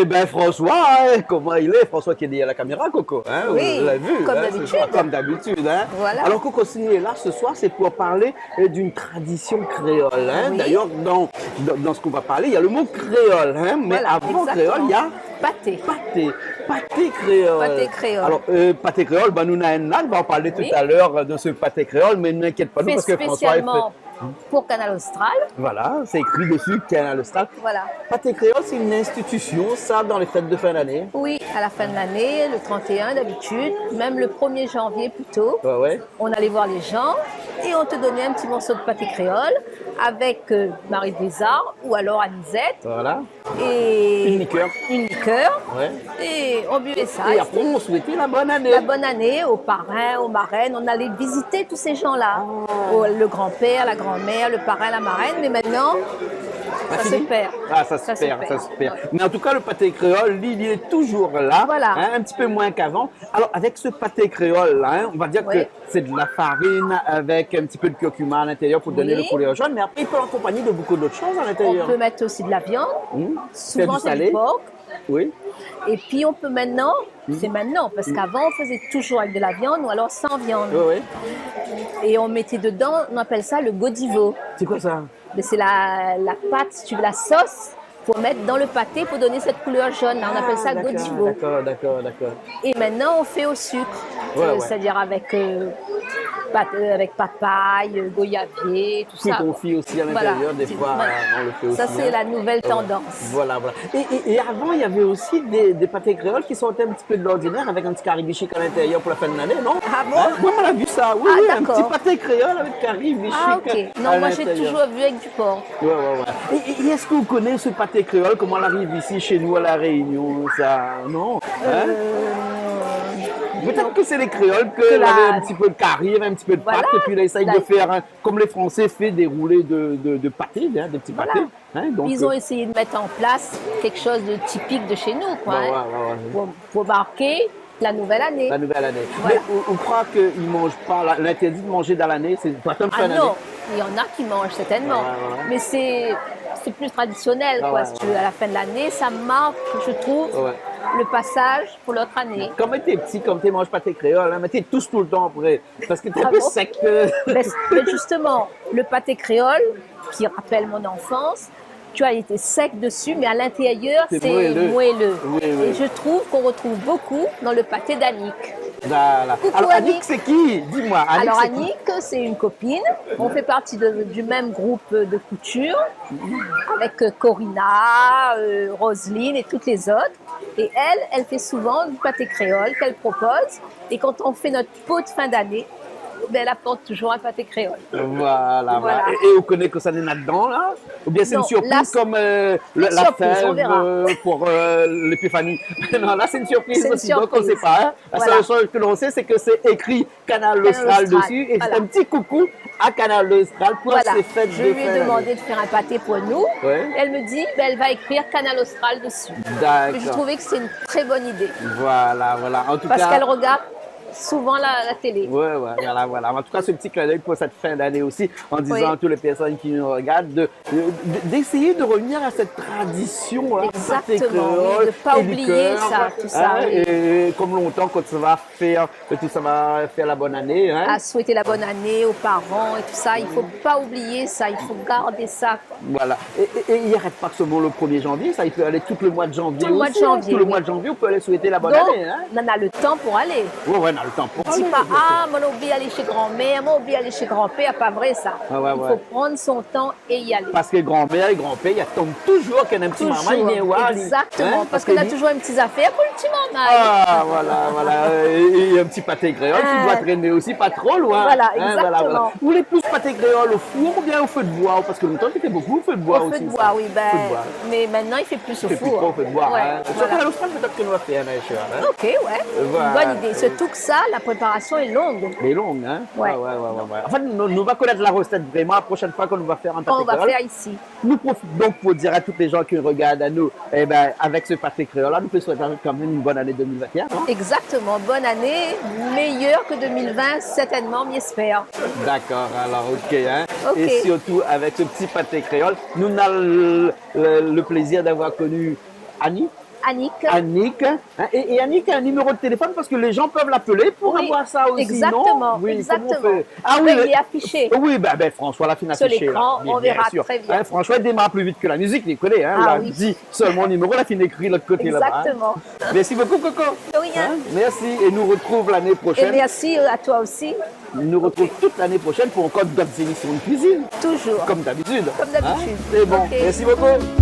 Eh ben François, hein, comment il est? François qui est derrière la caméra, Coco. Hein, Oui, vous l'avez vu, comme hein, d'habitude. ce soir, comme d'habitude. Hein. Voilà. Alors Coco, si est là ce soir, c'est pour parler d'une tradition créole. Hein. Oui. D'ailleurs, dans ce qu'on va parler, il y a le mot créole. Hein, mais Voilà, avant exactement. créole, il y a Pâté. pâté créole. Pâté créole. Alors, pâté créole, ben, nous, on va en parler Oui. tout à l'heure de ce pâté créole, mais n'inquiète pas, nous, Fait parce que François, spécialement pour Canal Austral. voilà, c'est écrit dessus, Canal Austral. Voilà. Pâté créole, c'est une institution, ça, dans les fêtes de fin d'année. Oui, à la fin de l'année, le 31 d'habitude, même le 1er janvier plutôt, Ouais, ouais. on allait voir les gens et on te donnait un petit morceau de pâté créole avec Marie Bézard ou alors Anisette Voilà. et Une liqueur. une liqueur. Ouais. Et on buvait ça. Et après, on souhaitait la bonne année. La bonne année aux parrains, aux marraines. On allait visiter tous ces gens-là. Le grand-père, la grand-mère, le parrain, la marraine. Mais maintenant, ça se perd. Ah, ça se perd. Ouais. Mais en tout cas, le pâté créole, lui, il est toujours là. Voilà. Hein, un petit peu moins qu'avant. Alors, avec ce pâté créole, là, hein, on va dire Oui. que c'est de la farine avec un petit peu de curcuma à l'intérieur pour donner Oui. le couleur jaune. Mais après, il peut accompagner de beaucoup d'autres choses à On l'intérieur. peut mettre aussi de la viande. Faire Souvent, du c'est salé. du porc. Oui. Et puis, on peut maintenant, c'est maintenant, parce qu'avant, on faisait toujours avec de la viande ou alors sans viande. Oui, oui. Et on mettait dedans, on appelle ça le godivo. C'est quoi ça? Mais c'est la pâte, si tu veux, la sauce pour mettre dans le pâté pour donner cette couleur jaune. Là, on appelle ça d'accord, godivo. D'accord. Et maintenant, on fait au sucre, Ouais. c'est-à-dire avec papaye, goyavier, tout Fruits ça. confits aussi à l'intérieur, Voilà. des fois, Voilà. on le fait aussi. Ça, c'est hein. la nouvelle tendance. Voilà. Et avant, il y avait aussi des pâtés créoles qui sortaient un petit peu de l'ordinaire avec un petit curry bichic à l'intérieur pour la fin de l'année, non? Ah bon? Oui, on a vu ça. Oui, Ah, oui, un d'accord. petit pâté créole avec curry bichic. Ah, ok. à Non, moi, j'ai l'intérieur. toujours vu avec du porc. Ouais. Et est-ce que vous connaissez ce pâté créole? Comment on arrive ici, chez nous, à La Réunion? Ça, non? Hein? Peut-être que c'est les créoles que la- avaient un petit peu de curry, un petit peu de Voilà. pâte, et puis là, ils essayent La- de faire, comme les Français font, des roulés de pâté, hein, des petits Voilà. pâtés. Hein, donc, Ils ont essayé de mettre en place quelque chose de typique de chez nous, quoi, bah, hein, ouais. pour marquer la nouvelle année. La nouvelle année. Voilà. Mais on croit qu'ils ne mangent pas, l'interdit de manger dans l'année, c'est pas comme fin Ah d'année. non, il y en a qui mangent certainement, Ouais. mais c'est plus traditionnel, Ah quoi. ouais, Si tu veux, à la fin de l'année, ça marque, je trouve, Ouais. le passage pour l'autre année. Quand t'es petit, comme tu manges pas tes créoles, hein, mais t'es tous tout le temps après. Parce que t'es un Ah peu bon? sec. Mais justement, le pâté créole, qui rappelle mon enfance, tu as été sec dessus, mais à l'intérieur, C'est c'est moelleux. moelleux. Oui. Et je trouve qu'on retrouve beaucoup dans le pâté d'Annick. Voilà. Coucou, Alors, Annick, Annick. c'est qui? Dis-moi. Annick, Alors c'est qui? Annick, c'est une copine. On fait partie du même groupe de couture avec Corinna, Roselyne et toutes les autres. Et elle fait souvent du pâté créole qu'elle propose. Et quand on fait notre pot de fin d'année, ben, elle apporte toujours un pâté créole. Voilà. Et on connaît que ça n'est là-dedans, là? Ou bien c'est une Non, surprise là, comme la surprise, on fève verra. pour l'épiphanie? Non, là, c'est une surprise C'est une aussi, donc on ne sait surprise. pas. Hein? La Voilà. seule chose que l'on sait, c'est que c'est écrit Canal Austral Austral, dessus. Et voilà. c'est un petit coucou à Canal Austral pour Voilà, ces fêtes je de lui ai fin demandé d'année. de faire un pâté pour nous. Ouais. Elle me dit, ben, elle va écrire Canal Austral dessus. D'accord. Je trouvais que c'est une très bonne idée. Voilà. En tout Parce cas, qu'elle regarde souvent la télé. Ouais, voilà. En tout cas, ce petit clin d'œil pour cette fin d'année aussi, en disant Oui. à toutes les personnes qui nous regardent d'essayer de revenir à cette tradition, là, pâté Exactement, oui, créole, de pas et du oublier cœur, ça, tout ça, oui. Et comme longtemps, quand ça va faire, tout ça va faire la bonne année, hein. À souhaiter la bonne année aux parents et tout ça. Il ne faut pas oublier ça, il faut garder ça. Quoi. Voilà. Et il n'arrête pas seulement le 1er janvier, ça, il peut aller tout le mois de janvier Tout le mois de aussi, hein. janvier, Tout le oui. mois de janvier, on peut aller souhaiter la bonne Donc, année, hein. on a le temps pour aller. Ouais, on a le temps pour Dis aller. pas, ah, moi, on oublie d'aller chez grand-mère, moi, on oublie d'aller chez grand-père. Pas vrai, ça. Ouais. Il faut prendre son temps et y aller. Parce que grand-mère et grand-père, il tombe toujours qu'il y a un petit maman, il vient voir. Exactement, hein, parce qu'on a qu'il- toujours une petite affaire pour le petit maman. Ah, voilà. Et un petit pâté créole qui doit traîner aussi pas trop loin. Voilà, Hein, exactement. Vous voulez plus pâté créole au four ou bien au feu de bois? Parce que longtemps, c'était beaucoup au feu de bois Au aussi. feu de ça. bois, oui, ben, Feu de bois. mais maintenant il fait plus au C'est plus four. trop au feu de bois. Ouais, Hein. voilà. Ça, l'Australie, peut-être que nous va faire, hein. Ok, ouais, Voilà. une bonne idée. Surtout que ça, la préparation est longue. Mais longue, hein? Ouais. Enfin, nous va connaître la recette vraiment la prochaine fois qu'on va faire un pâté On va créole. faire ici. Nous profitons donc pour dire à tous les gens qui nous regardent à nous, eh ben, avec ce pâté créole-là, nous pouvons souhaiter quand même une bonne année 2021, non? Exactement, bonne année, meilleure que 2020, certainement, j'espère. D'accord, alors ok. Hein? Ok. Et surtout avec ce petit pâté créole, nous avons le plaisir d'avoir connu Annie. Annick. Annick. Hein, et Annick a un numéro de téléphone parce que les gens peuvent l'appeler pour Oui, avoir ça aussi, exactement, non? Oui, exactement. comment on fait? Ah oui, Ben, il est affiché. Oui, ben, François l'a fait Sur afficher. l'écran, là. on verra sûr. très bien. Hein, François il démarre plus vite que la musique, il connaît. Hein, Ah il a oui. dit seulement numéro, la fin écrit de l'autre côté là-bas. hein. Exactement. Merci beaucoup, Coco. De rien. Merci et nous retrouve l'année Et prochaine. merci à toi aussi, Nous retrouve toute l'année prochaine pour encore d'autres émissions de cuisine. toujours. Comme d'habitude. Comme d'habitude. C'est bon. Ok. Merci beaucoup.